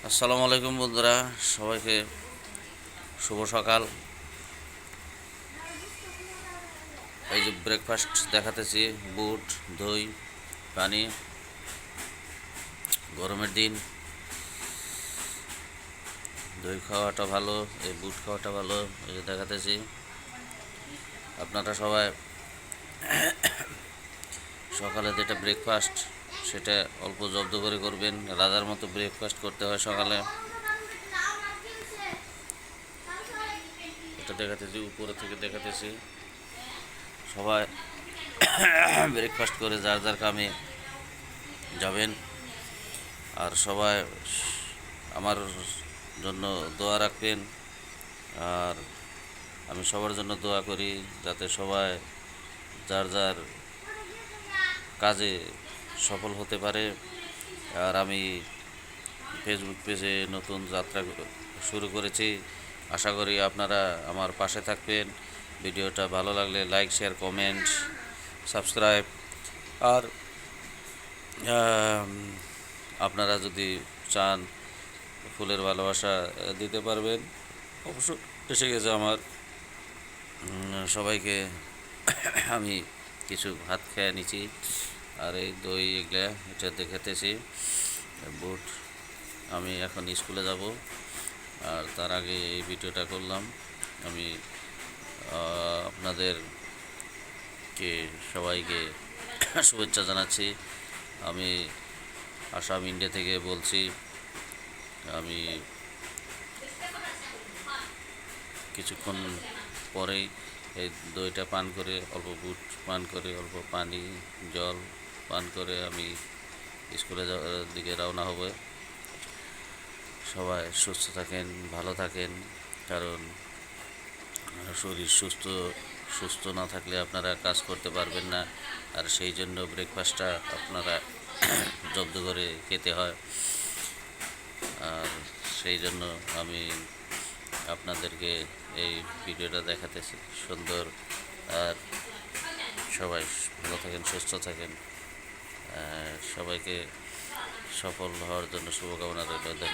আসসালামু আলাইকুম বন্ধুরা, সবাইকে শুভ সকাল। এই যে ব্রেকফাস্ট দেখাতেছি, বুট, দই, পানি। গরমের দিন দই খাওয়াটা ভালো, এই বুট খাওয়াটা ভালো। এই যে দেখাতেছি, আপনারা সবাই সকালে যেটা ব্রেকফাস্ট সেটা অল্প জব্দ করে করবেন। রাজার মতো ব্রেকফাস্ট করতে হয় সকালে। এটা দেখাতেছি, উপরে থেকে দেখাতেছি। সবাই ব্রেকফাস্ট করে যার যার কামে যাবেন। আর সবাই আমার জন্য দোয়া রাখবেন। আর আমি সবার জন্য দোয়া করি যাতে সবাই যার যার কাজে সফল হতে পারে। আর আমি ফেসবুক পেজে নতুন যাত্রা শুরু করেছি। আশা করি আপনারা আমার পাশে থাকবেন। ভিডিওটা ভালো লাগলে লাইক, শেয়ার, কমেন্ট, সাবস্ক্রাইব। আর আপনারা যদি চান ফুলের ভালোবাসা দিতে পারবেন। অবশ্য এসে গেছে আমার। সবাইকে আমি কিছু ভাত খেয়ে নিচ্ছি। আর এই দই এগুলা এটা দেখাতেছি। বুট, আমি এখন স্কুলে যাব। আর তার আগে এই ভিডিওটা করলাম। আমি আপনাদেরকে সবাইকে শুভেচ্ছা জানাচ্ছি। আমি আসাম, ইন্ডিয়া থেকে বলছি। আমি কিছুক্ষণ পরেই এই দইটা পান করে, অল্প বুট পান করে, অল্প পানি, জল পান করে আমি স্কুলে যাওয়ার দিকে রওনা হবে। সবাই সুস্থ থাকেন, ভালো থাকেন। কারণ শরীর সুস্থ না থাকলে আপনারা কাজ করতে পারবেন না। আর সেই জন্য ব্রেকফাস্টটা আপনারা জব্দ করে খেতে হয়। আর সেই জন্য আমি আপনাদেরকে এই ভিডিওটা দেখাতেছি সুন্দর। আর সবাই ভালো থাকেন, সুস্থ থাকেন। সবাইকে সফল হওয়ার জন্য শুভকামনা রইল। ধন্যবাদ।